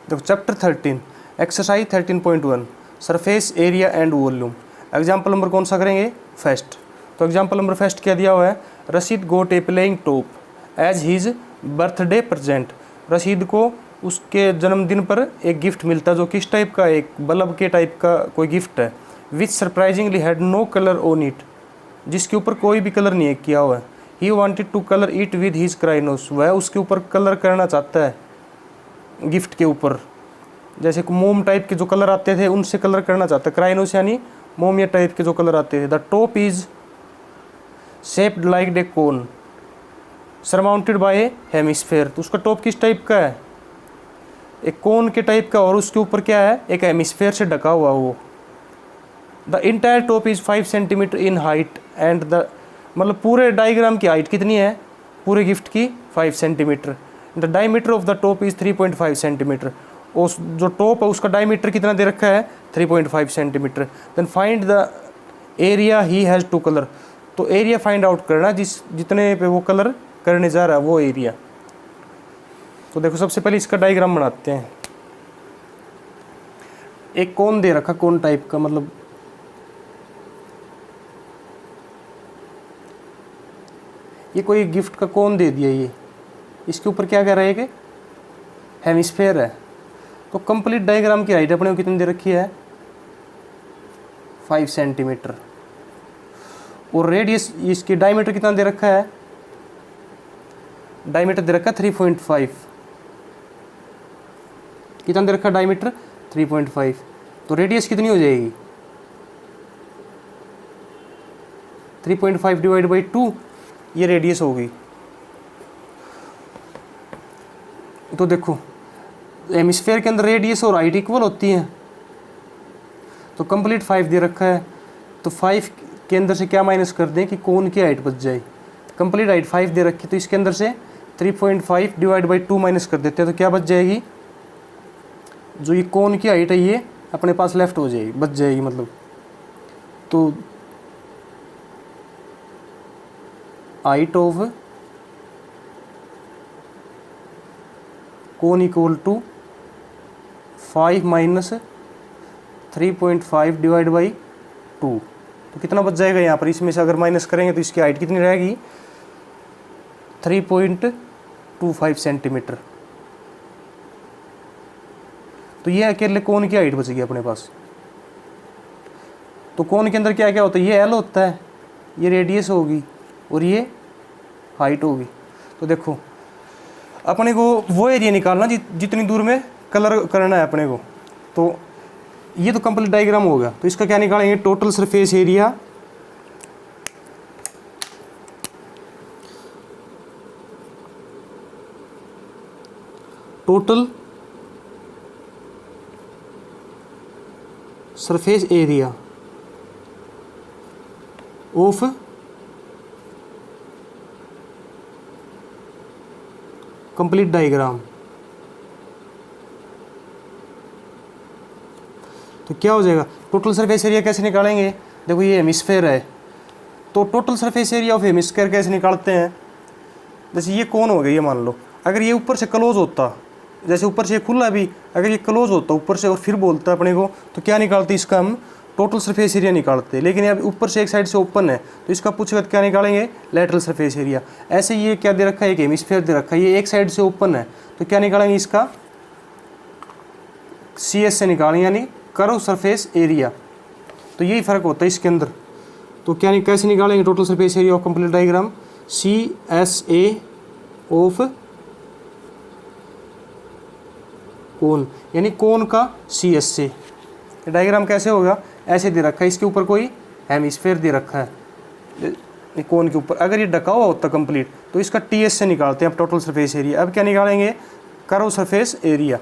देखो chapter 13 exercise 13.1 surface area and volume. Example number कौन सा करेंगे? फर्स्ट। तो एग्जाम्पल नंबर फर्स्ट क्या दिया हुआ है? Rashid got a playing top as his birthday present. Rashid को उसके जन्मदिन पर एक गिफ्ट मिलता है जो किस टाइप का? एक बल्ब के टाइप का कोई गिफ्ट है। Which surprisingly had no colour on it, जिसके ऊपर कोई भी कलर नहीं किया हुआ है। He wanted to colour it with his crayons, वह उसके ऊपर कलर करना चाहता है गिफ्ट के ऊपर, जैसे मोम टाइप के जो कलर आते थे उनसे कलर करना चाहता है। क्राइनोस यानी मोमिया टाइप के जो कलर आते थे। The top is shaped like a cone surmounted bye A hemisphere. तो उसका टॉप किस टाइप का है? एक कोन के टाइप का, और उसके ऊपर क्या है? एक हेमिस्फेयर से ढका हुआ वो। The entire top is 5 centimetre in height and the, मतलब पूरे डायग्राम की हाइट कितनी है पूरे गिफ्ट की? 5 centimetre. The diameter of the top is 3.5 centimetre. उस जो टॉप है उसका डायमीटर कितना दे रखा है? 3.5 centimetre. Then find the area he has to colour. तो एरिया फाइंड आउट करना जितने पे वो कलर करने जा रहा है वो एरिया। तो देखो सबसे पहले इसका डायग्राम बनाते हैं। एक कोन दे रखा, कोन टाइप का, मतलब ये कोई गिफ्ट का कोन दे दिया। ये इसके ऊपर क्या कह रहा है कि हेमिस्फेयर है। तो कंप्लीट डायग्राम की हाइट अपने को कितनी दे रखी है? 5 सेंटीमीटर। और रेडियस, इसकी डायमीटर कितना दे रखा है? डायमीटर दे रखा है 3.5। कितना दे रखा है डायमीटर? 3.5। तो रेडियस कितनी हो जाएगी? 3.5 डिवाइड बाई 2, ये रेडियस होगी। तो देखो हेमिस्फेयर के अंदर रेडियस और हाइट इक्वल होती हैं। तो कंप्लीट 5 दे रखा है, तो 5 के अंदर से क्या माइनस कर दें कि कोन की हाइट बच जाए। कंप्लीट हाइट 5 दे रखी, तो इसके अंदर से 3.5 डिवाइड बाई 2 माइनस कर देते हैं, तो क्या बच जाएगी? जो ये कोन की हाइट है ये अपने पास लेफ्ट हो जाएगी, बच जाएगी मतलब। तो height of cone equal to 5 minus 3.5 divide by 2। तो कितना बच जाएगा यहाँ पर? इसमें से अगर माइनस करेंगे तो इसकी हाइट कितनी रहेगी? 3.25 सेंटीमीटर। तो ये अकेले कोन की हाइट बच गई अपने पास। तो कोन के अंदर क्या क्या होता है? ये एल होता है, ये रेडियस होगी और ये हाइट होगी। तो देखो अपने को वो एरिया निकालना जितनी दूर में कलर करना है अपने को। तो ये तो कंप्लीट डायग्राम हो गया। तो इसका क्या निकालेंगे? Total surface area surface area of complete diagram. तो क्या हो जाएगा? टोटल सरफेस एरिया कैसे निकालेंगे? देखो ये हेमिस्फेयर है, तो total surface area of hemisphere कैसे निकालते हैं? जैसे ये कौन हो गया, ये मान लो अगर ये ऊपर से क्लोज होता, जैसे ऊपर से खुला भी, अगर ये क्लोज होता ऊपर से और फिर बोलता अपने को, तो क्या निकालते? इसका हम टोटल सरफेस एरिया निकालते। लेकिन अब ऊपर से एक साइड से ओपन है, तो इसका पूछेगा क्या निकालेंगे? Lateral surface area. ऐसे ये क्या दे रखा है? एक हेमिस्फेयर दे रखा है, ये एक साइड से ओपन है, तो क्या निकालेंगे? इसका CS से निकालेंगे, यानी कर्व सरफेस एरिया। तो यही फ़र्क होता है इसके अंदर। तो क्या कैसे निकालेंगे total surface area of complete diagram? CSA of cone, यानी कोन का CS से। डायग्राम कैसे होगा? ऐसे दे रखा है, इसके ऊपर कोई हेमिस्फेयर दे रखा है कोन के ऊपर। अगर ये ढका हुआ होता कंप्लीट, तो इसका TS से निकालते हैं अब टोटल सरफेस एरिया। अब क्या निकालेंगे? Curve surface area.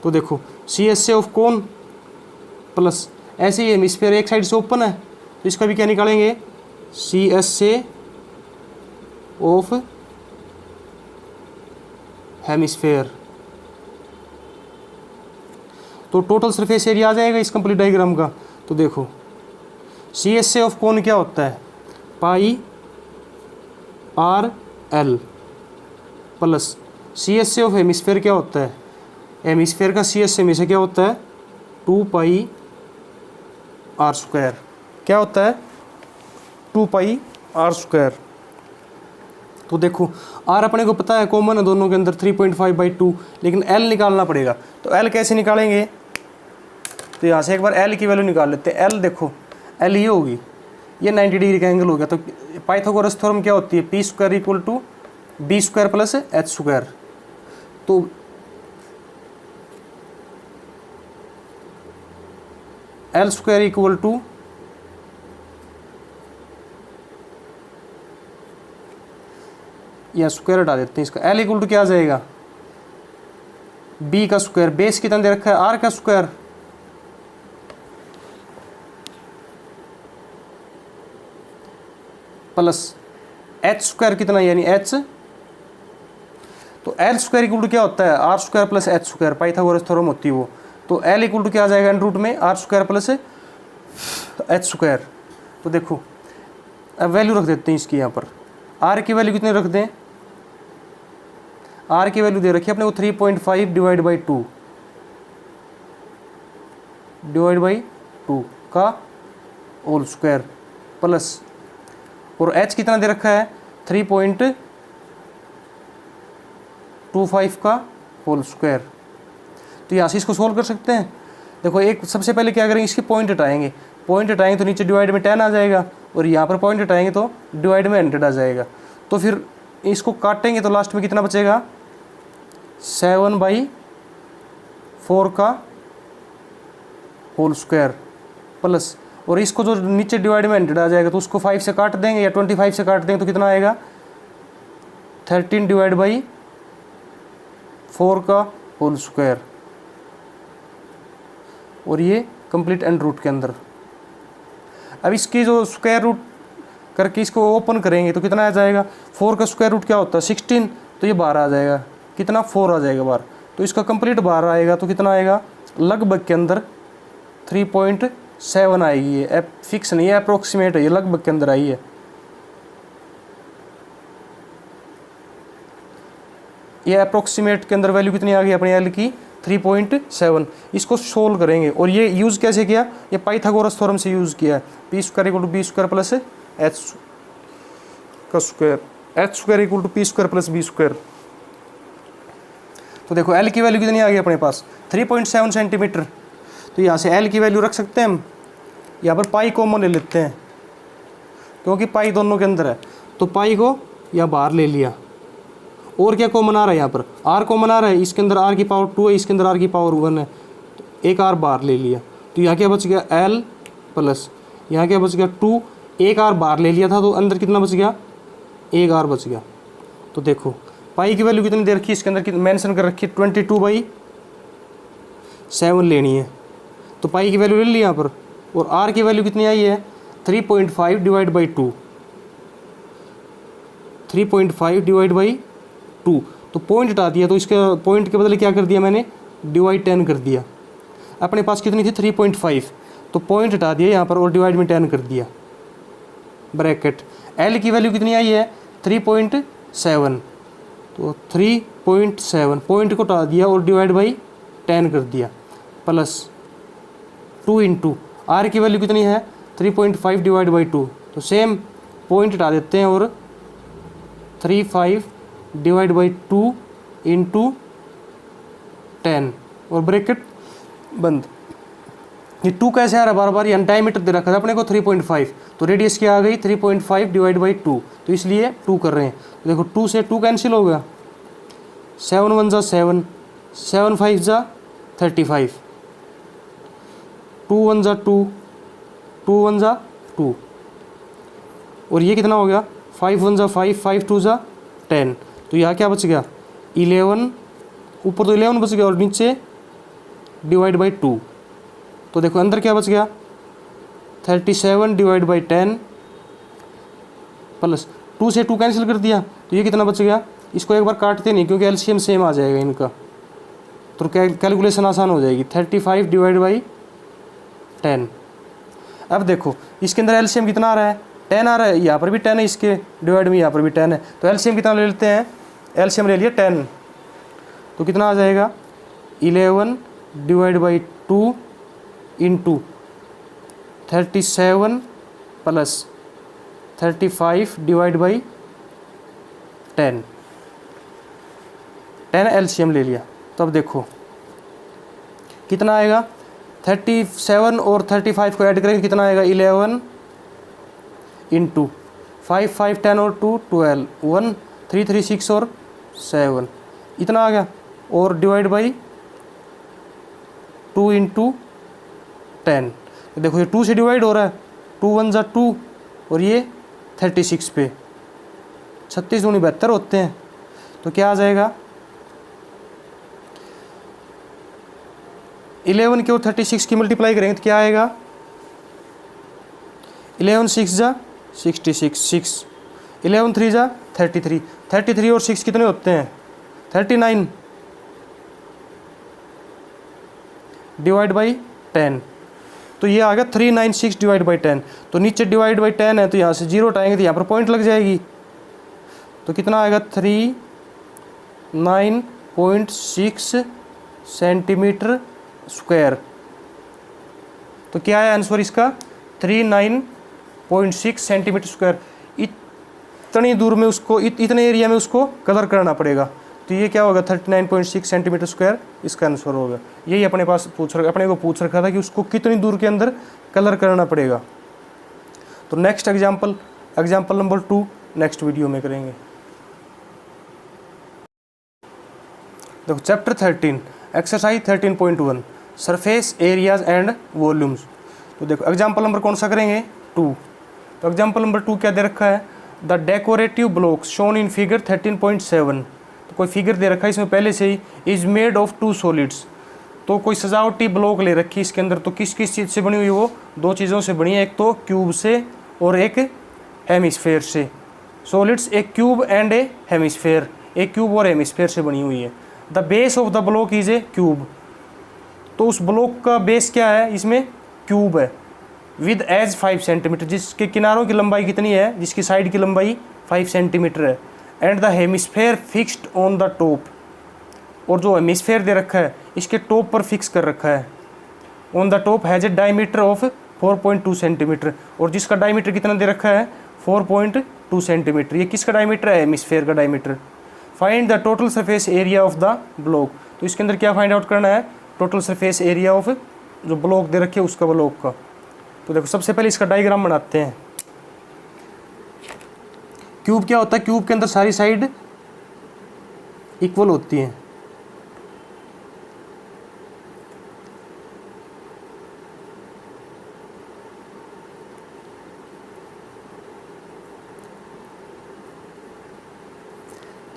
तो देखो CSA ऑफ कोन प्लस, ऐसे ही हेमिस्फेयर एक साइड से ओपन है, तो इसका भी क्या निकालेंगे? CSA of hemisphere. तो टोटल सरफेस एरिया आ जाएगा इस कंप्लीट डायग्राम का। तो देखो CSA ऑफ कोन क्या होता है? पाई RL plus CSA of hemisphere क्या होता है? हेमिस्फीयर का सी एस हमेशा क्या होता है 2 पाई आर स्क्वायर। क्या होता है 2 पाई आर स्क्वायर। तो देखो आर अपने को पता है कॉमन है दोनों के अंदर 3.5/2, लेकिन एल निकालना पड़ेगा। तो एल कैसे निकालेंगे, तो यहाँ से एक बार एल की वैल्यू निकाल लेते हैं। एल देखो एल ये होगी, ये 90 डिग्री का एंगल हो गया। तो पाइथागोरस थ्योरम क्या होती है, P square equal to B square plus H square. तो एल स्क्वायर इक्वल टू या स्क्वायर हटा देते हैं इसका, एल इक्वल टू क्या आ जाएगा बी का स्क्वायर, बेस कितना दे रखा है आर का स्क्वायर, प्लस एच स्क्वायर कितना यानी एच। तो एल स्क्वायर इक्वल टू क्या होता है R square plus H square, Pythagoras theorem होती है वो। तो एल इक्वल टू क्या आ जाएगा अंडर रूट में R square plus H square. तो देखो अब वैल्यू रख देते हैं इसकी, यहाँ पर आर की वैल्यू कितनी रख दें, आर की वैल्यू दे रखी है अपने को 3.5 डिवाइड बाई 2 का होल स्क्वायर प्लस, और एच कितना दे रखा है 3.25 का होल स्क्वायर। तो यहाँ से इसको सोल्व कर सकते हैं। देखो एक सबसे पहले क्या करेंगे, इसकी पॉइंट हटाएंगे, पॉइंट हटाएंगे तो नीचे डिवाइड में 10 आ जाएगा, और यहाँ पर पॉइंट हटाएंगे तो डिवाइड में 100 आ जाएगा। तो फिर इसको काटेंगे तो लास्ट में कितना बचेगा 7/4 का होल स्क्वायर प्लस, और इसको जो नीचे डिवाइड में 100 आ जाएगा तो उसको 5 से काट देंगे या 25 से काट देंगे तो कितना आएगा 13 डिवाइड बाई 4 का होल स्क्वायर, और ये कंप्लीट अंडर रूट के अंदर। अब इसकी जो स्क्वायर रूट करके इसको ओपन करेंगे तो कितना आ जाएगा, 4 का स्क्वायर रूट क्या होता है 16, तो ये 12 आ जाएगा, कितना 4 आ जाएगा बार, तो इसका कंप्लीट 12 आएगा तो कितना आएगा लगभग के अंदर 3.7 आएगी। ये फिक्स नहीं है, अप्रोक्सीमेट है, ये लगभग के अंदर आई है। ये अप्रोक्सीमेट के अंदर वैल्यू कितनी आ गई अपने एल की 3.7। इसको सोल्व करेंगे, और ये यूज़ कैसे किया, ये पाइथागोरस थ्योरम से यूज़ किया है, P square equal to B square plus H का square, H square equal to P square plus B square. तो देखो एल की वैल्यू कितनी आ गई अपने पास 3.7 सेंटीमीटर। तो यहाँ से एल की वैल्यू रख सकते हैं हम, यहाँ पर पाई कॉमन ले लेते हैं क्योंकि पाई दोनों के अंदर है, तो पाई को यहाँ बाहर ले लिया, और क्या कॉमन आ रहा है यहाँ पर आर कॉमन आ रहा है, इसके अंदर आर की पावर 2 है, इसके अंदर आर की पावर 1 है, तो एक आर बाहर ले लिया, तो यहाँ क्या बच गया एल प्लस यहाँ क्या बच गया 2, एक आर बाहर ले लिया था तो अंदर कितना बच गया एक आर बच गया। तो देखो पाई की वैल्यू कितनी दे रखी है इसके अंदर मेंशन कर रखी है 22/7 लेनी है, तो पाई की वैल्यू ले ली यहाँ पर, और आर की वैल्यू कितनी आई है 3.5 डिवाइड बाई 2, 3.5 डिवाइड बाई 2, तो पॉइंट हटा दिया, तो इसके पॉइंट के बदले क्या कर दिया मैंने डिवाइड 10 कर दिया। अपने पास कितनी थी 3.5, तो पॉइंट हटा दिया यहाँ पर और डिवाइड में 10 कर दिया ब्रैकेट। एल की वैल्यू कितनी आई है 3.7, तो 3.7 पॉइंट को हटा दिया और डिवाइड बाई 10 कर दिया प्लस 2 इंटू आर की वैल्यू कितनी है 3.5 डिवाइड बाई 2, तो सेम पॉइंट हटा देते हैं और 3.5 डिवाइड बाई 2 इंटू 10 और ब्रैकेट बंद। ये 2 कैसे आ रहा है बार बार, ये डायमीटर दे रखा था अपने को 3.5, तो रेडियस क्या आ गई 3.5 डिवाइड बाई 2, तो इसलिए 2 कर रहे हैं। तो देखो 2 से 2 कैंसिल हो गया, 7 1 जा 7, 7 5 जा 35, 2 1 जा 2, 2 1 जा 2, और ये कितना हो गया 5 1 जा 5, 5 2 जा 10, तो यहाँ क्या बच गया 11, ऊपर तो 11 बच गया और नीचे डिवाइड बाई 2, तो देखो अंदर क्या बच गया 37 डिवाइड बाई 10 प्लस 2 से 2 कैंसिल कर दिया, तो ये कितना बच गया, इसको एक बार काटते नहीं क्योंकि एलसीएम सेम आ जाएगा इनका, तो कैलकुलेशन आसान हो जाएगी 35 डिवाइड बाई 10। अब देखो इसके अंदर एलसीएम कितना आ रहा है 10 आ रहा है, यहाँ पर भी 10 है, इसके डिवाइड में यहाँ पर भी 10 है, तो एलसीएम कितना ले लेते हैं, एलसीएम ले लिया 10, तो कितना आ जाएगा 11 divide by 2 into 37 plus 35 divide by 10 LCM ले लिया। तो अब देखो कितना आएगा, 37 और 35 को ऐड करेंगे कितना आएगा, 11 इंटू 5 5 10 और 2 12 1 3 3 6 और 7 इतना आ गया, और डिवाइड बाई 2 इंटू 10। देखो ये 2 से डिवाइड हो रहा है, 2 1 जा 2 और ये 36 पे 36 दूनी 72 होते हैं। तो क्या आ जाएगा, 11 की और 36 की मल्टीप्लाई करेंगे तो क्या आएगा, 11 6 जा 66 6 11 3 जा 33 33 और 6 कितने होते हैं, 39 डिवाइड बाई 10। तो ये आ गया 396 डिवाइड बाई 10। तो नीचे डिवाइड बाई 10 है तो यहाँ से 0 हटाएंगे तो यहाँ पर पॉइंट लग जाएगी। तो कितना आएगा, 39.6 सेंटीमीटर स्क्वायर। तो क्या है आंसर इसका, 39.6 सेंटीमीटर स्क्वायर। इतनी दूर में उसको इतने एरिया में उसको कलर करना पड़ेगा। तो ये क्या होगा, 39.6 सेंटीमीटर स्क्वायर इसका आंसर होगा। यही अपने पास अपने को पूछ रखा था कि उसको कितनी दूर के अंदर कलर करना पड़ेगा। तो next example number 2 next video में करेंगे। देखो chapter 13 exercise 13.1 surface areas and volumes. तो देखो एग्जाम्पल नंबर कौन सा करेंगे, 2। तो एग्जाम्पल नंबर 2 क्या दे रखा है, the decorative blocks shown in figure 13.7। तो कोई फिगर दे रखा है इसमें पहले से ही, इज मेड ऑफ 2 सॉलिड्स। तो कोई सजावटी ब्लॉक ले रखी इसके अंदर। तो किस किस चीज़ से बनी हुई, वो 2 चीज़ों से बनी है, एक तो क्यूब से और एक हेमिस्फेयर से। सॉलिड्स एक क्यूब एंड ए हेमिस्फेयर, एक क्यूब और हेमिस्फेयर से बनी हुई है। The base of the block is a cube. तो उस ब्लॉक का बेस क्या है, इसमें क्यूब है, विद एज 5 सेंटीमीटर, जिसके किनारों की लंबाई कितनी है, जिसकी साइड की लंबाई 5 सेंटीमीटर है। And the hemisphere fixed on the top, और जो हेमिस्फेयर दे रखा है इसके टॉप पर फिक्स कर रखा है। On the top has a diameter of 4.2 centimetre, और जिसका डायमीटर कितना दे रखा है, 4.2 सेंटीमीटर। ये किसका डायमीटर है, हेमिस्फेयर का diameter. Find the total surface area of the block. तो इसके अंदर क्या फाइंड आउट करना है, टोटल सरफेस एरिया ऑफ जो ब्लॉक दे रखे उसका, ब्लॉक का। तो देखो सबसे पहले इसका डायग्राम बनाते हैं। क्यूब क्या होता है, क्यूब के अंदर सारी साइड इक्वल होती हैं।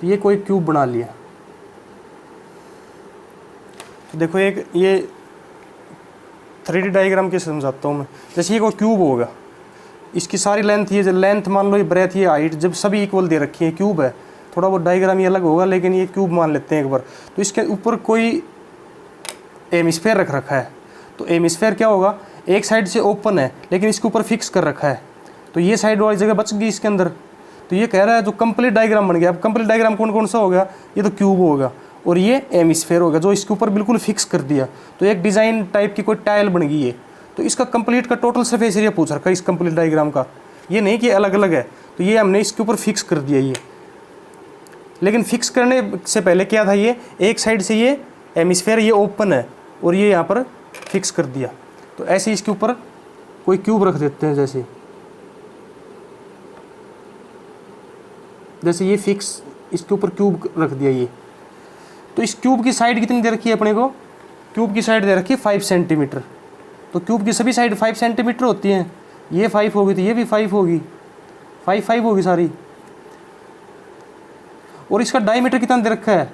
तो ये कोई क्यूब बना लिया। तो देखो एक ये 3D डायग्राम के समझाता हूँ मैं। जैसे ये कोई क्यूब होगा, इसकी सारी लेंथ, ये जो लेंथ मान लो, ये ब्रेथ, ये हाइट, जब सभी इक्वल दे रखी है, क्यूब है। थोड़ा बहुत डायग्राम ये अलग होगा, लेकिन ये क्यूब मान लेते हैं एक बार। तो इसके ऊपर कोई हेमिस्फेयर रख रखा है। तो हेमिस्फेयर क्या होगा, एक साइड से ओपन है लेकिन इसके ऊपर फिक्स कर रखा है। तो ये साइड वाली जगह बच गई इसके अंदर। तो ये कह रहा है जो कंप्लीट डायग्राम बन गया। अब कंप्लीट डायग्राम कौन कौन सा होगा, ये तो क्यूब होगा और ये हेमिस्फेयर होगा जो इसके ऊपर बिल्कुल फिक्स कर दिया। तो एक डिज़ाइन टाइप की कोई टाइल बन गई है। तो इसका कंप्लीट का टोटल सरफेस एरिया पूछ रखा है इस कंप्लीट डायग्राम का। ये नहीं कि अलग अलग है। तो ये हमने इसके ऊपर फिक्स कर दिया ये। लेकिन फिक्स करने से पहले क्या था, ये एक साइड से ये हेमिस्फेयर ये ओपन है और ये यहाँ पर फिक्स कर दिया। तो ऐसे इसके ऊपर कोई क्यूब रख देते हैं। जैसे ये फिक्स इसके ऊपर क्यूब रख दिया ये। तो इस क्यूब की साइड कितनी दे रखी है अपने को, क्यूब की साइड दे रखी है 5 सेंटीमीटर। तो क्यूब की सभी साइड 5 सेंटीमीटर होती हैं। ये 5 होगी तो ये भी 5 होगी, 5 होगी सारी। और इसका डायमीटर कितना दे रखा है,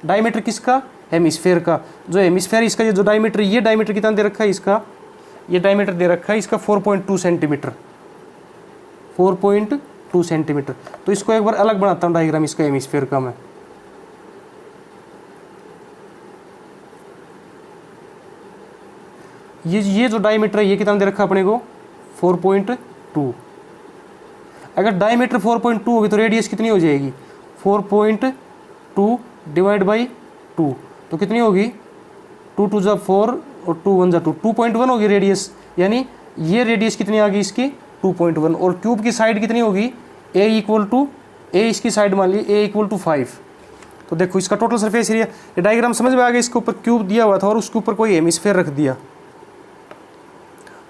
डायमीटर किसका, हेमिस्फेयर का। जो हेमिस्फेयर इसका ये जो डायमीटर, ये डायमीटर कितना दे रखा है इसका, ये डायमीटर दे रखा है इसका 4.2 सेंटीमीटर, 4.2 सेंटीमीटर। तो इसको एक बार अलग बनाता हूँ डायग्राम इसका हेमिस्फेयर का मैं। ये जो डायमीटर है ये कितना दे रखा है अपने को, 4.2। अगर डायमीटर 4.2 होगी तो रेडियस कितनी हो जाएगी, 4.2 डिवाइड बाई 2। तो कितनी होगी 2 2 × 4 और 2 1 × 2, 2.1 होगी रेडियस, यानी ये रेडियस कितनी आ गई इसकी 2.1। और क्यूब की साइड कितनी होगी a = a, इसकी साइड मान लीजिए a = 5। तो देखो इसका टोटल सरफेस एरिया, ये डायग्राम समझ में आ गया। इसके ऊपर क्यूब दिया हुआ था और उसके ऊपर कोई हेमिस्फीयर रख दिया।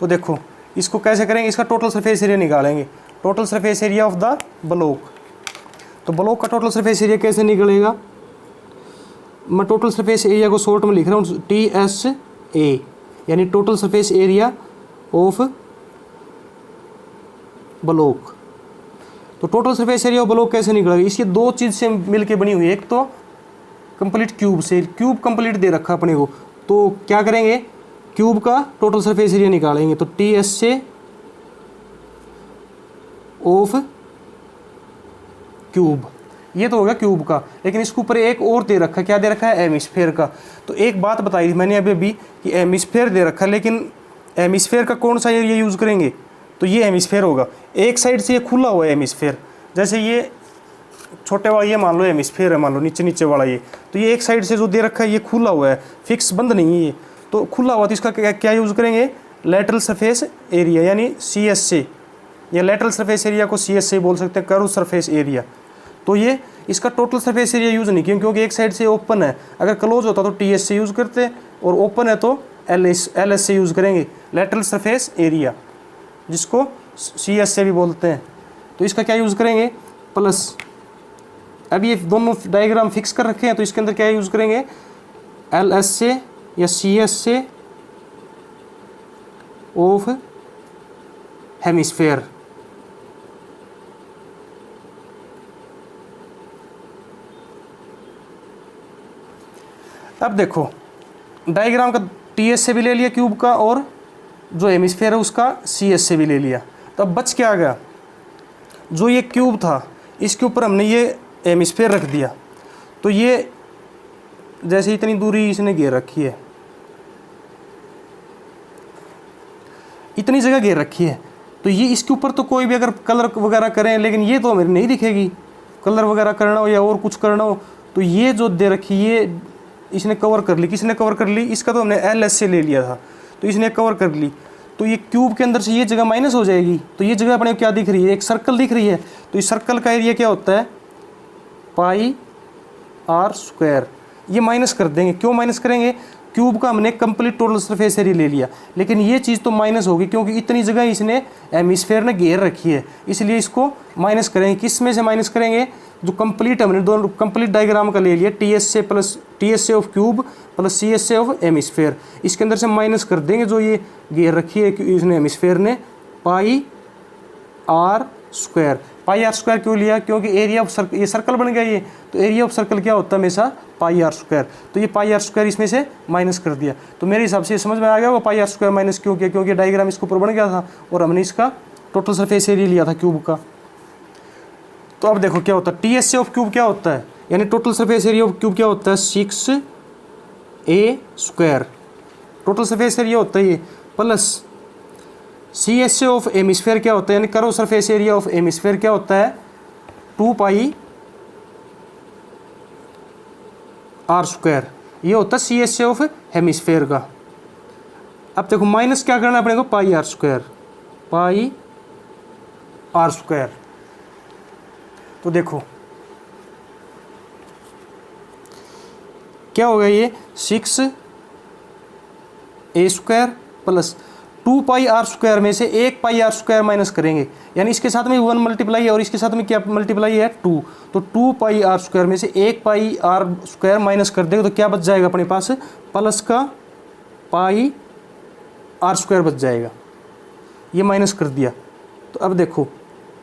तो देखो इसको कैसे करेंगे, इसका टोटल सरफेस एरिया निकालेंगे, total surface area of the block. तो ब्लॉक का टोटल सरफेस एरिया कैसे निकलेगा, मैं टोटल सरफेस एरिया को शॉर्ट में लिख रहा हूँ TSA, यानी total surface area of block. तो total surface area of block कैसे निकलेगा, इसकी दो चीज़ से मिलके बनी हुई है। एक तो कंप्लीट क्यूब से, क्यूब कंप्लीट दे रखा अपने को, तो क्या करेंगे क्यूब का टोटल सरफेस एरिया निकालेंगे। तो TSA ऑफ क्यूब, ये तो होगा क्यूब का। लेकिन इसके ऊपर एक और दे रखा है, क्या दे रखा है हेमिस्फीयर का। तो एक बात बताई थी मैंने अभी कि हेमिस्फीयर दे रखा है, लेकिन हेमिस्फीयर का कौन सा एरिया यूज़ करेंगे, तो ये हेमिस्फीयर होगा। एक साइड से ये खुला हुआ है हेमिस्फीयर, जैसे ये छोटे वाला ये मान लो हेमिस्फीयर है, मान लो नीचे नीचे वाला ये, तो ये एक साइड से जो दे रखा है ये खुला हुआ है, फिक्स बंद नहीं है ये, तो खुला हुआ। तो इसका क्या यूज़ करेंगे लैटरल सरफेस एरिया, यानी CSA, या लैटरल सरफेस एरिया को CSA बोल सकते हैं, कर्व सरफेस एरिया। तो ये इसका टोटल सरफेस एरिया यूज़ नहीं किया, क्योंकि एक साइड से ओपन है। अगर क्लोज होता तो TS से यूज़ करते, और ओपन है तो LS से यूज़ करेंगे, लैटरल सरफेस एरिया, जिसको CS से भी बोलते हैं। तो इसका क्या यूज़ करेंगे प्लस, अब ये दोनों डायग्राम फिक्स कर रखे हैं, तो इसके अंदर क्या यूज़ करेंगे LS से या CS से ऑफ हेमिस्फीयर। अब देखो डायग्राम का TS से भी ले लिया क्यूब का, और जो हेमिस्फीयर है उसका CS से भी ले लिया। तो अब बच क्या गया, जो ये क्यूब था इसके ऊपर हमने ये हेमिस्फीयर रख दिया। तो ये जैसे इतनी दूरी इसने घेर रखी है, इतनी जगह घेर रखी है, तो ये इसके ऊपर तो कोई भी अगर कलर वगैरह करें, लेकिन ये तो हमें नहीं दिखेगी। कलर वगैरह करना हो या और कुछ करना हो, तो ये जो दे रखी ये इसने कवर कर ली। किसने कवर कर ली, इसका तो हमने LS से ले लिया था, तो इसने कवर कर ली। तो ये क्यूब के अंदर से ये जगह माइनस हो जाएगी, तो ये जगह अपने क्या दिख रही है, एक सर्कल दिख रही है। तो इस सर्कल का एरिया क्या होता है πr²। ये माइनस कर देंगे, क्यों माइनस करेंगे, क्यूब का हमने कंप्लीट टोटल सरफेस एरिया ले लिया, लेकिन ये चीज़ तो माइनस होगी, क्योंकि इतनी जगह इसने हेमिस्फीयर ने घेर रखी है, इसलिए इसको माइनस करेंगे। किस में से माइनस करेंगे, जो कंप्लीट हमने दोनों कंप्लीट डायग्राम का ले लिया, TSA of cube plus CSA of hemisphere, इसके अंदर से माइनस कर देंगे जो ये घेर रखी है इसने हेमिस्फीयर ने, πr²। πr² क्यों लिया, क्योंकि एरिया ऑफ सर्कल, ये सर्कल बन गया ये, तो एरिया ऑफ सर्कल क्या होता है हमेशा πr²। तो ये πr² इसमें से माइनस कर दिया। तो मेरे हिसाब से समझ में आ गया वो πr² माइनस क्यों किया, क्योंकि डायग्राम इसके ऊपर बन गया था और हमने इसका टोटल सरफेस एरिया लिया था क्यूब का। तो अब देखो क्या होता है, TSA ऑफ क्यूब क्या होता है, यानी total surface area of cube क्या होता है 6a²। टोटल सरफेस एरिया होता है ये, प्लस CSA ऑफ हेमिस्फीयर क्या होता है, यानी curve surface area of hemisphere क्या होता है 2πr²। ये होता है CSA ऑफ हेमिस्फीयर का। अब देखो माइनस क्या करना है अपने को πr²। तो देखो क्या होगा, ये 6a² प्लस 2πr² में से एक πr² माइनस करेंगे, यानी इसके साथ में 1 मल्टीप्लाई है और इसके साथ में क्या मल्टीप्लाई है 2, तो 2πr² में से एक πr² माइनस कर देंगे तो क्या बच जाएगा अपने पास, प्लस का πr² बच जाएगा। ये माइनस कर दिया। तो अब देखो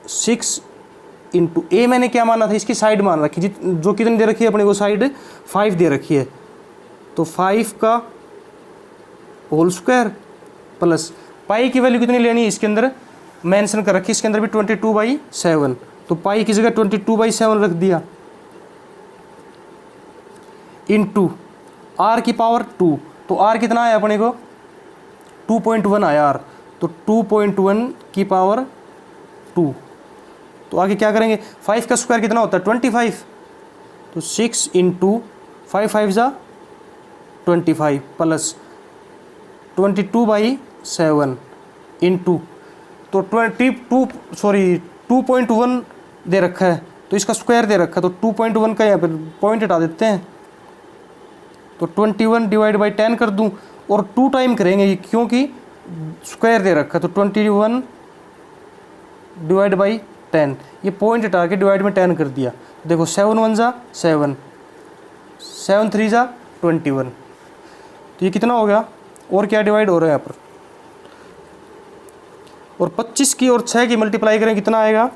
6 इंटू ए मैंने क्या माना था, इसकी साइड मान रखी, जो कितनी दे रखी है अपने को साइड 5 दे रखी है, तो 5 का होल स्क्वायर प्लस पाई की वैल्यू कितनी लेनी है, इसके अंदर मेंशन कर रखी, इसके अंदर भी 22/7, तो पाई की जगह 22/7 रख दिया, इंटू आर की पावर 2, तो आर कितना आया अपने को 2.1 आया आर, तो 2.1 की पावर 2। तो आगे क्या करेंगे, 5 का स्क्वायर कितना होता है 25, तो 6 इंटू 5 5 जा 25 प्लस 22/7 इंटू, तो 2.1 दे रखा है तो इसका स्क्वायर दे रखा है, तो 2.1 का यहाँ पर पॉइंट हटा देते हैं, तो 21 डिवाइड बाई 10 कर दूं और 2 टाइम करेंगे ये क्योंकि स्क्वायर दे रखा है, तो 21 डिवाइड बाई 10, ये पॉइंट हटा के डिवाइड में 10 कर दिया। देखो 7 1 जा 7, 7 3 जा 21, तो ये कितना हो गया, और क्या डिवाइड हो रहा है यहाँ पर, और 25 की और 6 की मल्टीप्लाई करें कितना आएगा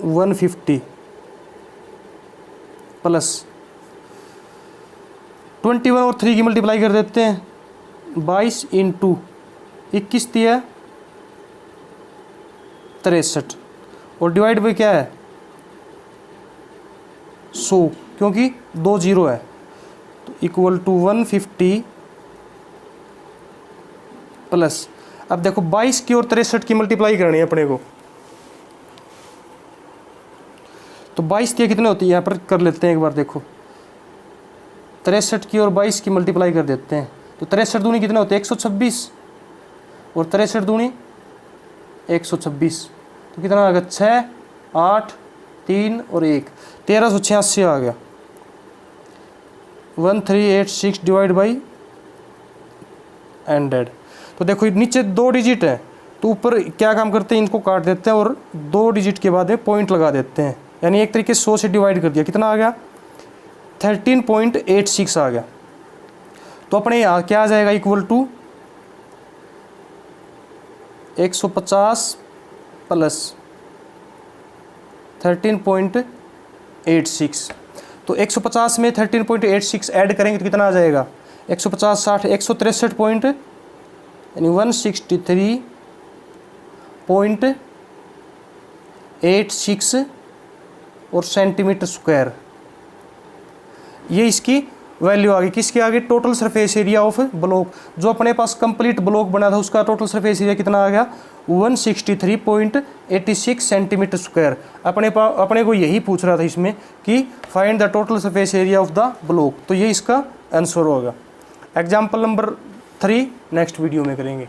150 प्लस 21 और 3 की मल्टीप्लाई कर देते हैं 22 इंटू 21 दिया 63 और डिवाइड बाई क्या है 100 क्योंकि 2 0 है, तो इक्वल टू 150 प्लस, अब देखो 22 की और 63 की मल्टीप्लाई करनी है अपने को, तो 22 की कितने होती है यहाँ पर कर लेते हैं एक बार, देखो 63 की और 22 की मल्टीप्लाई कर देते हैं, तो 63 दूनी कितने होते हैं 126 और 63 दूनी 126, तो कितना आ गया 6 8 3 और 1 1386 आ गया। 1386 डिवाइड बाई 100, तो देखो नीचे 2 डिजिट है तो ऊपर क्या काम करते हैं, इनको काट देते हैं और 2 डिजिट के बाद में पॉइंट लगा देते हैं, यानी एक तरीके से 100 से डिवाइड कर दिया, कितना आ गया 13.86 आ गया। तो अपने यहाँ क्या आ जाएगा इक्वल टू 150 प्लस 13.86, तो 150 में 13.86 ऐड करेंगे तो कितना आ जाएगा 150 60 163 पॉइंट यानी 163.86 और सेंटीमीटर स्क्वायर, ये इसकी वैल्यू आ गई, किसके आगे total surface area of block, जो अपने पास कंप्लीट ब्लॉक बना था उसका टोटल सरफेस एरिया कितना आ गया 163.86 सेंटीमीटर स्क्वायर। अपने को यही पूछ रहा था इसमें कि find the total surface area of the block, तो ये इसका आंसर होगा। एग्जाम्पल नंबर 3 नेक्स्ट वीडियो में करेंगे।